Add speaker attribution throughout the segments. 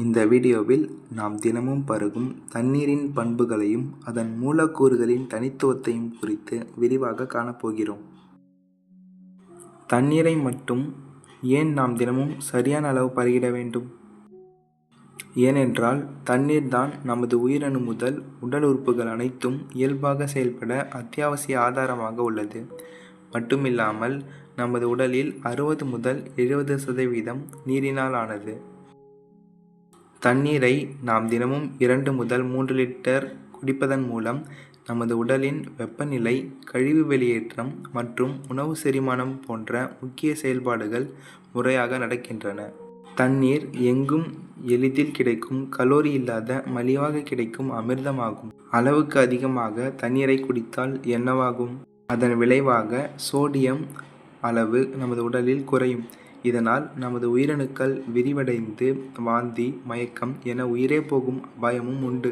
Speaker 1: இந்த வீடியோவில் நாம் தினமும் பருகும் தண்ணீரின் பண்புகளையும் அதன் மூலக்கூறுகளின் தனித்துவத்தையும் குறித்து விரிவாக காணப்போகிறோம். தண்ணீரை மட்டும் ஏன் நாம் தினமும் சரியான அளவு பருகிட வேண்டும்? ஏனென்றால் தண்ணீர் தான் நமது உயிரணு முதல் உடல் உறுப்புகள் அனைத்தும் இயல்பாக செயல்பட அத்தியாவசிய ஆதாரமாக உள்ளது. மட்டுமில்லாமல் நமது உடலில் 60 முதல் 70% நீரினால் ஆனது. தண்ணீரை நாம் தினமும் 2 முதல் 3 லிட்டர் குடிப்பதன் மூலம் நமது உடலின் வெப்பநிலை, கழிவு வெளியேற்றம் மற்றும் உணவு செரிமானம் போன்ற முக்கிய செயல்பாடுகள் முறையாக நடக்கின்றன. தண்ணீர் எங்கும் எளிதில் கிடைக்கும், கலோரி இல்லாத, மலிவாக கிடைக்கும் அமிர்தமாகும். அளவுக்கு அதிகமாக தண்ணீரை குடித்தால் என்னவாகும்? அதன் விளைவாக சோடியம் அளவு நமது உடலில் குறையும். இதனால் நமது உயிரணுக்கள் விரிவடைந்து வாந்தி, மயக்கம் என உயிரே போகும் அபாயமும் உண்டு.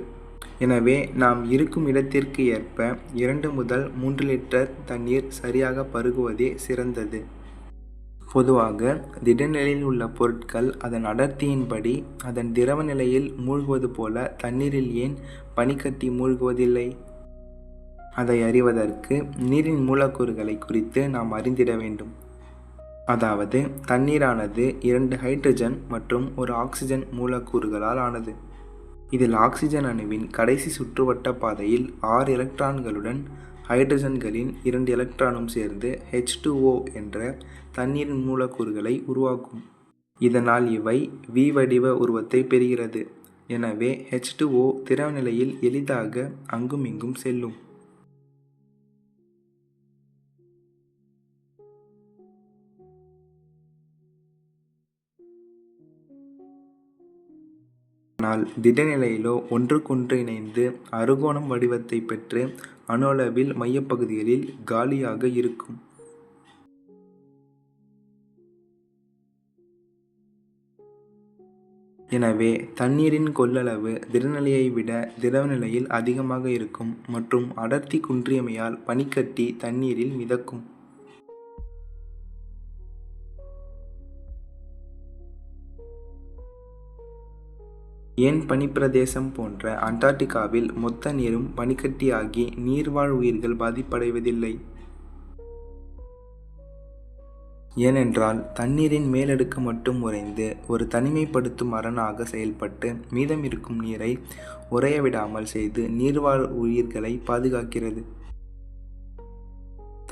Speaker 1: எனவே நாம் இருக்கும் இடத்திற்கு ஏற்ப 2 முதல் 3 லிட்டர் தண்ணீர் சரியாக பருகுவதே சிறந்தது. பொதுவாக திடநிலையில் உள்ள பொருட்கள் அதன் அடர்த்தியின்படி அதன் திரவ நிலையில் மூழ்குவது போல தண்ணீரில் ஏன் பனிக்கட்டி மூழ்குவதில்லை? அதை அறிவதற்கு நீரின் மூலக்கூறுகளை குறித்து நாம் அறிந்திட வேண்டும். அதாவது தண்ணீரானது 2 ஹைட்ரஜன் மற்றும் 1 ஆக்சிஜன் மூலக்கூறுகளால் ஆனது. இதில் ஆக்சிஜன் அணுவின் கடைசி சுற்றுவட்ட பாதையில் 6 எலக்ட்ரான்களுடன் ஹைட்ரஜன்களின் 2 எலக்ட்ரானும் சேர்ந்து H2O என்ற தண்ணீரின் மூலக்கூறுகளை உருவாக்கும். இதனால் இவை V வடிவ உருவத்தை பெறுகிறது. எனவே H2O திரவ நிலையில் எளிதாக அங்கும் இங்கும் செல்லும். ஆனால் திடநிலையிலோ ஒன்றுக்கொன்று இணைந்து அறுகோணம் வடிவத்தை பெற்று அணு அளவில் மையப்பகுதிகளில் காலியாக இருக்கும். எனவே தண்ணீரின் கொள்ளளவு திடநிலையை விட திரவ நிலையில் அதிகமாக இருக்கும் மற்றும் அடர்த்தி குன்றியமையால் பனிக்கட்டி தண்ணீரில் மிதக்கும். ஏன் பனிப்பிரதேசம் போன்ற அண்டார்டிகாவில் மொத்த நீரும் பனிக்கட்டியாகி நீர்வாழ் உயிர்கள் பாதிப்படைவதில்லை? ஏனென்றால் தண்ணீரின் மேலடுக்கு மட்டும் உறைந்து ஒரு தனிமைப்படுத்தும் அரணாக செயல்பட்டு மீதம் இருக்கும் நீரை உறைய விடாமல் செய்து நீர்வாழ் உயிர்களை பாதுகாக்கிறது.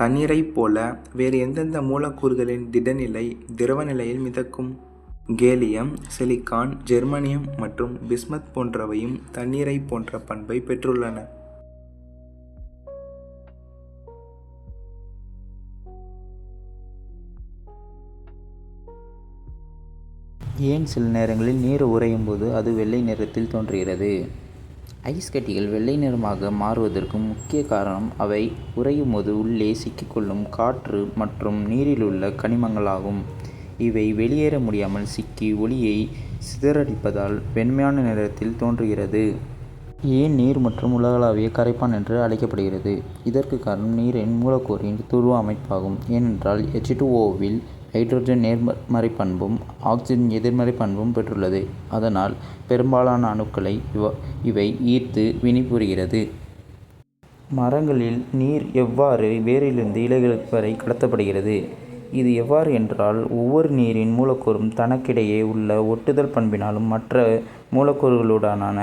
Speaker 1: தண்ணீரைப் போல வேறு எந்தெந்த மூலக்கூறுகளின் திடநிலை திரவ நிலையில் மிதக்கும்? கேலியம், சிலிக்கான், ஜெர்மானியம் மற்றும் பிஸ்மத் போன்றவையும் தண்ணீரை போன்ற பண்பை பெற்றுள்ளன.
Speaker 2: ஏன் சில நேரங்களில் நீர் உறையும் போது அது வெள்ளை நிறத்தில் தோன்றுகிறது? ஐஸ் கட்டிகள் வெள்ளை நிறமாக மாறுவதற்கு முக்கிய காரணம் அவை உறையும் போது உள்ளே சிக்கிக்கொள்ளும் காற்று மற்றும் நீரிலுள்ள கனிமங்களாகும். இவை வெளியேற முடியாமல் சிக்கி ஒளியை சிதறடிப்பதால் வெண்மையான நிறத்தில் தோன்றுகிறது. ஏன் நீர் மற்றும் உலகளாவிய கரைப்பான் என்று அழைக்கப்படுகிறது? இதற்கு காரணம் நீரின் மூலக்கூறின் துருவ அமைப்பாகும். ஏனென்றால் H2Oவில் ஹைட்ரஜன் நேர்மறை பண்பும் ஆக்சிஜன் எதிர்மறை பண்பும் பெற்றுள்ளது. அதனால் பெரும்பாலான அணுக்களை இவை ஈர்த்து வினைபுரிகிறது. மரங்களில் நீர் எவ்வாறு வேரிலிருந்து இலைகள் வரை கடத்தப்படுகிறது? இது எவ்வாறு என்றால் ஒவ்வொரு நீரின் மூலக்கூறும் தனக்கிடையே உள்ள ஒட்டுதல் பண்பினாலும் மற்ற மூலக்கூறுகளுடனான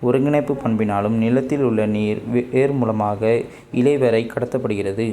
Speaker 2: ஒருங்கிணைப்பு பண்பினாலும் நிலத்தில் உள்ள நீர் வேர் மூலமாக இலை வரை கடத்தப்படுகிறது.